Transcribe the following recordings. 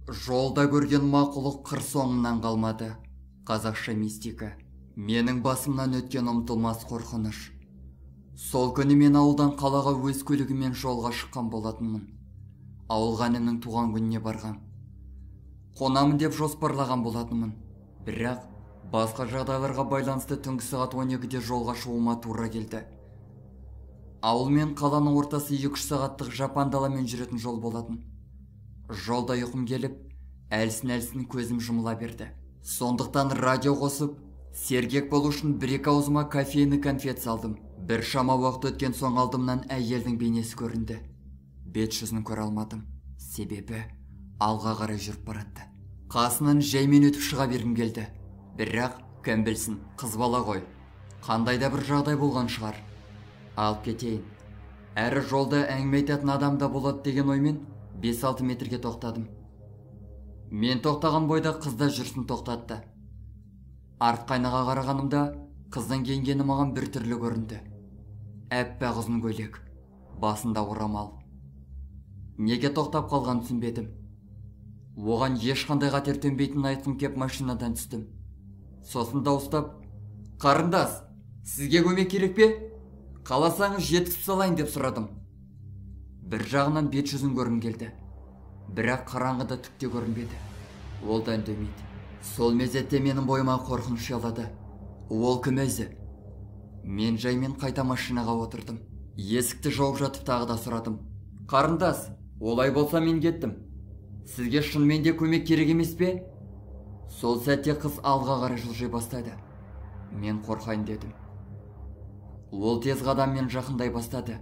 Жолда көрген мақұлық қыр соңынан қалмады. Қазақша мистика. Менің басымнан өткен ұмытылмас қорқыныш. Сол күні мен ауылдан қалаға өз көлігімен жолға шыққан болатынмын. Ауылға інімнің туған күніне барғам. Қонамын деп жоспарлаған болатынмын. Бірақ басқа жағдайларға байланысты түнгі сағат 12-де жолға шығуыма тура келді. Ауыл мен қаланың ортасы 2-3 сағаттық жапан даламен жүретін жол болатын. Жолда ұйқым келіп, әлсін-әлсін көзім жұмыла берді. Сондықтан радио қосып, сергек болу үшін 1-2 аузыма кофейні конфет салдым. Bir шама уақыт өткен соң алдымнан әйелдің бейнесі көрінді. Бет жүзін көре алмадым. Себебі алға қарай жүріп баратты. Қасынан жаймен өтіп шыға бергім келді. Бірақ кім білсін, қыз бала ғой. Қандай да бір жағдай болған шығар. Алып кетейін. Әрі жолда әңгіме айтатын адам да болады деген оймен 5-6 метрге тоқтадым. Мен тоқтаған бойда қыз да жүрсін тоқтатты. Арт қайнаға қарағанымда қыздың киінгені маған бір түрлі көрінді. Әппақ ұзын көйлек, басында орамал. Неге тоқтап қалғанын түсінбедім. Оған ешқандай қатер төнбейтінін айтқым кеп машинадан түстім. Сосын дауыстап, «Қарындас, сізге көмек керек пе? Қаласаңыз жеткізіп салайын» деп сұрадым. Bir жағынан бет жүзін көргім келді. Бірақ қараңғыда түк те көрінбеді. Ол да үндемейді. Сол мезетте менің бойыма қорқыныш ұялады. Ол кім өзі? Мен жаймен қайта машинаға отырдым. Есікті жауып жатып тағы да сұрадым. «Қарындас, олай болса мен кеттім. Сізге шынымен де көмек керек емес пе?» Сол сәтте қыз алға қарай жылжи бастады. Мен қорқайын дедім. Ол тез қадаммен жақындай бастады.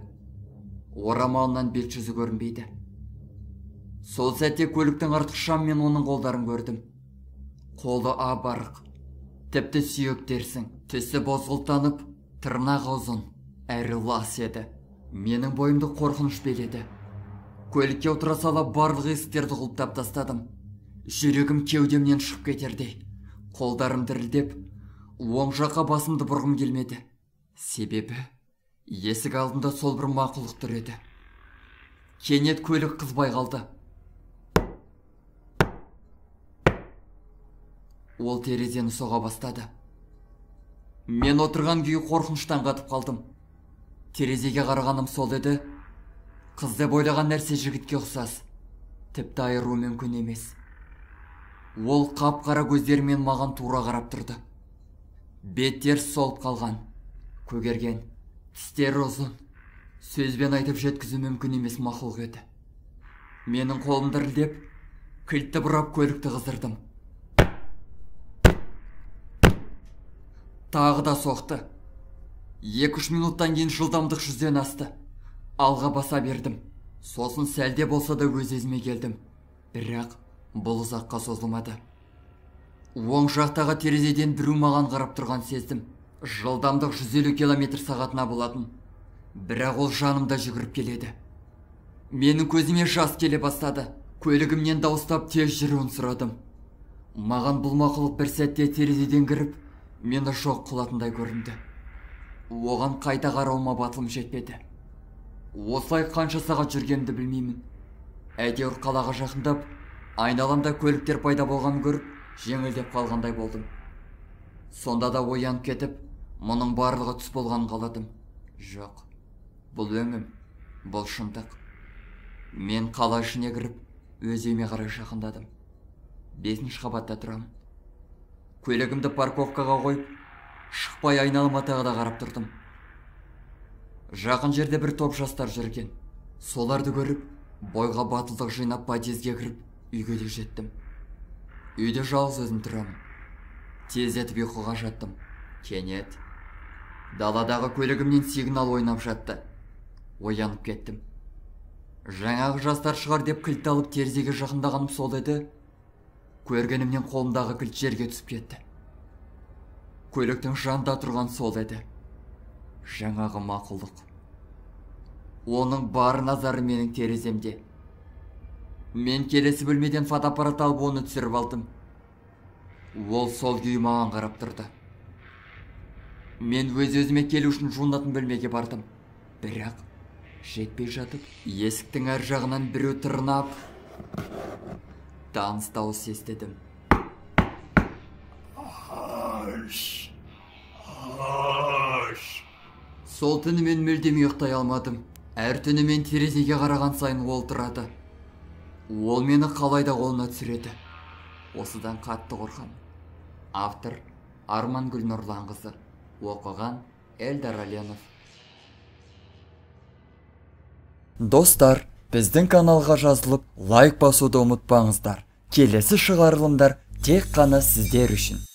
Орамалынан бет жүзі көрінбейді. Сол сәтте көліктің артқы шамымен оның қолдарын көрдім. Қолы абарық, тіпті сүйек дерсің. Түсі бозғылтанып, тырнағы ұзын, әрі лас еді. Менің бойымды қорқыныш беледі. Көлікке отыра сала барлық есіктерді құлыптап тастадым. Жүрегім кеудемнен шығып кетердей. Қолдарым дірілдеп, оң жаққа басымды бұрғым келмеді. Себебі есік алдында сол бір мақұлық тұр еді. Кенет көлік қызбай қалды. Ол терезені соға бастады. Мен отырған күйі қорқыныштан қатып қалдым. Терезеге қарағаным сол еді. Қыз деп ойлаған нәрсе жігітке ұқсас. Тіпті айыру мүмкін емес. Ол қап-қара көздерімен маған тура қарап тұрды. Беттер солып қалған, көгерген, тістері ұзын. Сөзбен айтып жеткізу мүмкін емес мақұлық еді. Менің қолым дірілдеп, кілтті бұрап көлікті қыздырдым. Тағы да соқты. 2-3 минуттан кейін жылдамдық 100-ден асты. Алға баса бердім. Сосын сәлде болса да өз-өзіме келдім. Бірақ бұл ұзаққа созылмады. Оң жақтағы терезеден біреу маған қарап тұрған сездім. Жылдамдық 150 км/сағатына болатын. Бірақ ол жанымда жүгіріп келеді. Менің көзіме жас келе бастады. Көлігімнен дауыстап тез жүруін сұрадым. Маған бұл мақұлық бір сәтте терезеден кіріп, мені жоқ қылатындай көрінді. Оған қайта қарауыма батылым жетпеді. Осылай қанша сағат жүргенімді білмеймін. Әйтеуір қалаға жақындап, айналамда көліктер пайда болғанын көріп, жеңілдеп қалғандай болдым. Сонда да оянып кетіп, мұның барлығы түс болғанын қаладым. Жоқ, бұл өңім, бұл шындық. Мен қала ішіне кіріп, өз үйіме қарай жақындадым. 5-ші қабатта тұрамын. Көлігімді парковкаға қойып, шықпай айналама тағы да қарап тұрдым. Жақын жерде бір топ жастар жүрген. Соларды көріп, бойға батылдық жинап подъезге кіріп, үйге де жеттім. Үйде жалғыз өзім тұрамын. Тез етіп ұйқыға жаттым. Кенет даладағы көлігімнен сигнал ойнап жатты. Оянып кеттім. Жаңағы жастар шығар деп кілт алып терезеге жақындағаным сол еді. Көргенімнен қолымдағы кілт жерге түсіп кетті. Көліктің жанында тұрған сол еді. Жаңағы мақұлық. Оның бар назары менің тереземде. Мен келесі бөлмеден фотоаппарат алып оны түсіріп алдым. Ол сол күйі маған қарап тұрды. Мен өз-өзіме келу үшін жуынатын бөлмеге бардым. Бірақ жетпей жатып, есіктің әр жағынан біреу тырнап таныс дауыс естідім. Сол түні мен мүлдем ұйықтай алмадым. Әр түні мен терезеге қараған сайын ол тұрады. Ол мені қалайда қолына түсіреді. Осыдан қатты қорқам. Автор Армангүл Нұрланқызы. Оқыған Эльдар Аленов. Достар, біздің каналға жазылып, лайк басуды ұмытпаңыздар. Келесі шығарылымдар тек қана сіздер үшін.